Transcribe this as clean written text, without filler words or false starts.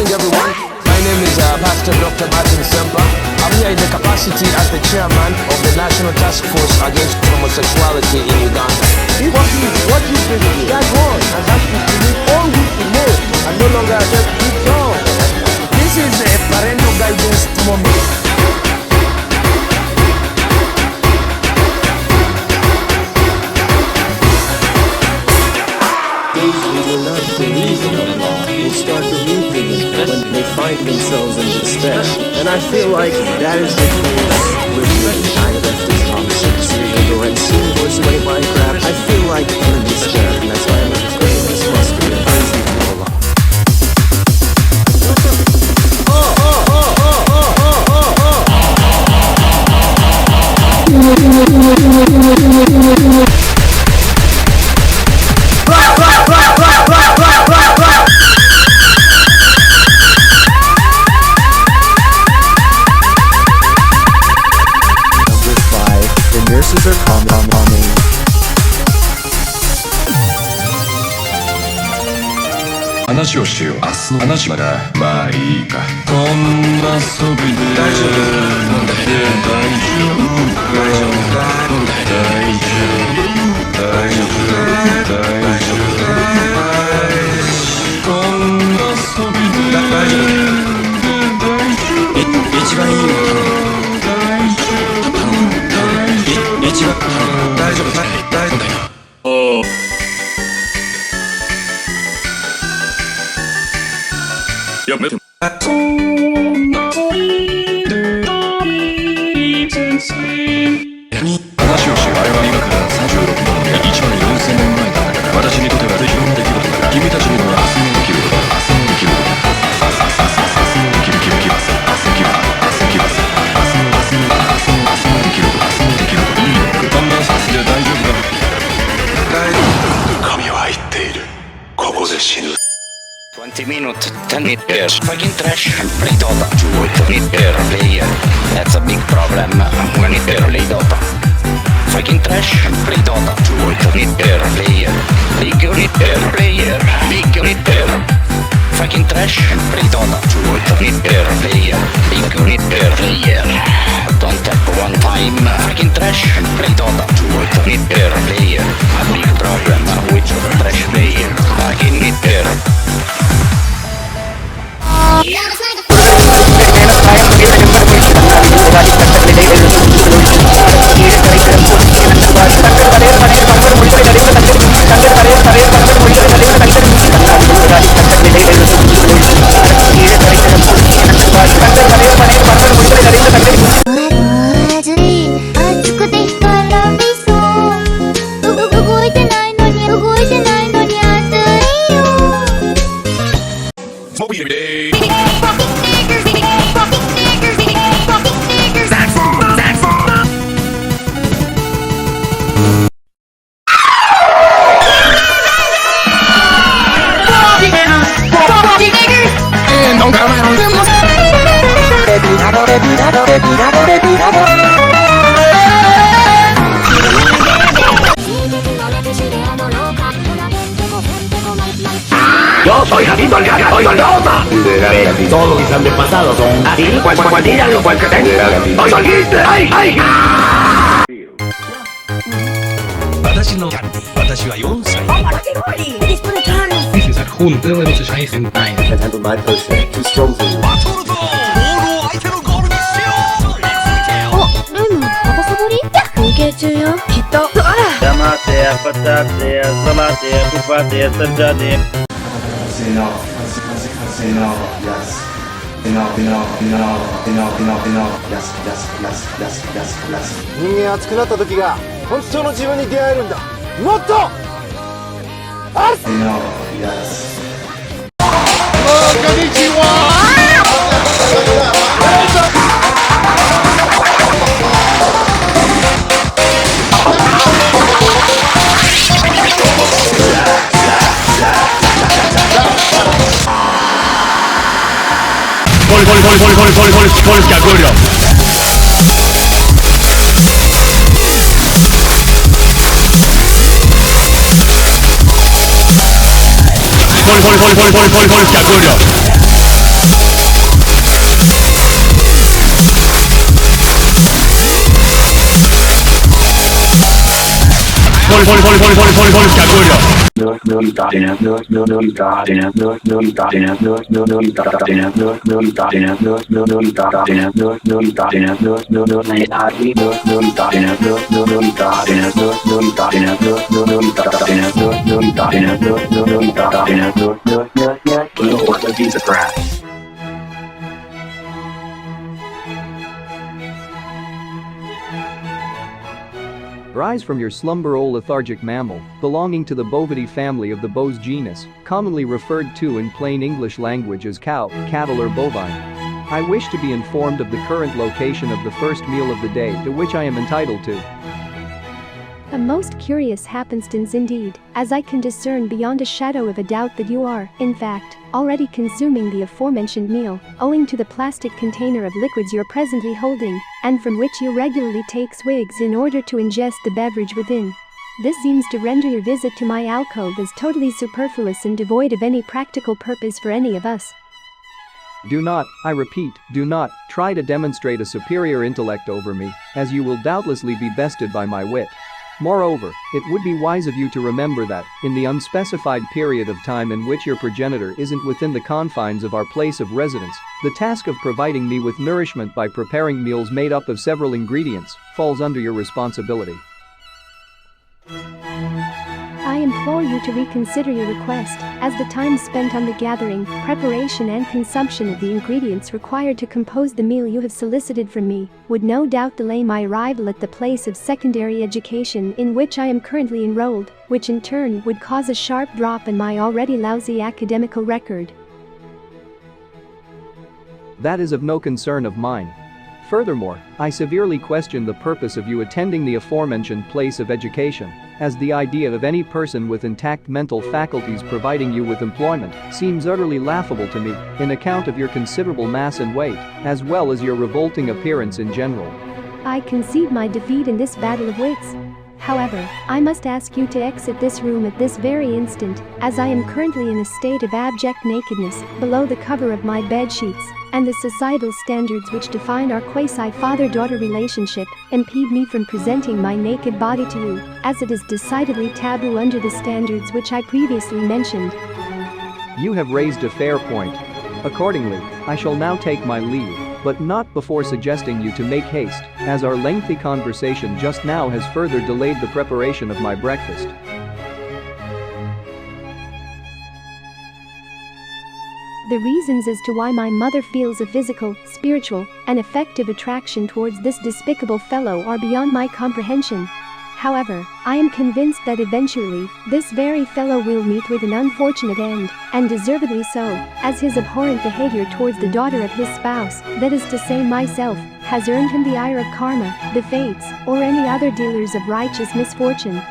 morning, everyone. My name is Pastor Dr. Martin Semper. I'm here in the capacity as the chairman of the National Task Force Against Homosexuality in Uganda. What you think that was, and that is to leave all who to know, and no longer just keep on. This is a parental guidance moment. Those who will not believe in the law will start believing in it when they find themselves in despair. And I feel like that is the case with me. I left this house 6 years ago and soon was away Minecraft. I feel like I'm in despair, and that's why I'm creating this must be a crazy people law. Nurses are calming. 話をしよう。明日の話まだまあいいか。こんな遊びで大丈夫なんだよ。大丈夫大丈夫大丈夫大丈夫こんな遊びで大丈夫一番いいよ。一番大丈夫大丈夫おおやめて話をしよう。あれは今から36万1万4000年前だから私にとってはぜひの出来事だが君たちには明日の出来事だ。明日の出来事だ。明日の出来事だ。大丈夫だ。神は言っている。ここで死ぬ。20 minutes, 10 meters, fucking trash, play Dota, 2 meter player, that's a big problem, 1 meter play Dota, fucking trash, play Dota, 2 meter player, big meter player, big meter, fucking trash, play Dota, 2 meter player, big meter player, don't tap one time, fucking trash, play Dota, 2 meter player, a big problem with trash player, fucking meter. Yo soy Javito el Gaga, soy Oldosa. Todos los mis antepasados son así, pues díganlo, pues que tengo. Soy Olguiste, ay, ay. 私の私は4歳。This is a junta de los 65 años. I can handle my person, too strong for you. ボールを相手のゴールにしよう。ルム、またサボり休憩中よ、きっと。ほら Damate, patate, salate, pupate, serjade. No, yes. No, yes. 人間熱くなった時が本当の自分に出会えるんだ。もっとあっ No, yes. こんにちは。Polska, Gório. Polska, Gório. Rise from your slumber, O lethargic mammal, belonging to the Bovidae family of the bos genus, commonly referred to in plain English language as cow, cattle or bovine. I wish to be informed of the current location of the first meal of the day to which I am entitled to. A most curious happenstance indeed, as I can discern beyond a shadow of a doubt that you are, in fact, already consuming the aforementioned meal, owing to the plastic container of liquids you're presently holding, and from which you regularly take swigs in order to ingest the beverage within. This seems to render your visit to my alcove as totally superfluous and devoid of any practical purpose for any of us. Do not, I repeat, do not, try to demonstrate a superior intellect over me, as you will doubtlessly be bested by my wit. Moreover, it would be wise of you to remember that, in the unspecified period of time in which your progenitor isn't within the confines of our place of residence, the task of providing me with nourishment by preparing meals made up of several ingredients falls under your responsibility. I implore you to reconsider your request, as the time spent on the gathering, preparation and consumption of the ingredients required to compose the meal you have solicited from me would no doubt delay my arrival at the place of secondary education in which I am currently enrolled, which in turn would cause a sharp drop in my already lousy academical record. That is of no concern of mine. Furthermore, I severely question the purpose of you attending the aforementioned place of education, as the idea of any person with intact mental faculties providing you with employment seems utterly laughable to me, in account of your considerable mass and weight, as well as your revolting appearance in general. I concede my defeat in this battle of wits. However, I must ask you to exit this room at this very instant, as I am currently in a state of abject nakedness below the cover of my bed sheets, and the societal standards which define our quasi-father-daughter relationship impede me from presenting my naked body to you, as it is decidedly taboo under the standards which I previously mentioned. You have raised a fair point. Accordingly, I shall now take my leave, but not before suggesting you to make haste, as our lengthy conversation just now has further delayed the preparation of my breakfast. The reasons as to why my mother feels a physical, spiritual, and affective attraction towards this despicable fellow are beyond my comprehension. However, I am convinced that eventually, this very fellow will meet with an unfortunate end, and deservedly so, as his abhorrent behavior towards the daughter of his spouse, that is to say myself, has earned him the ire of karma, the fates, or any other dealers of righteous misfortune.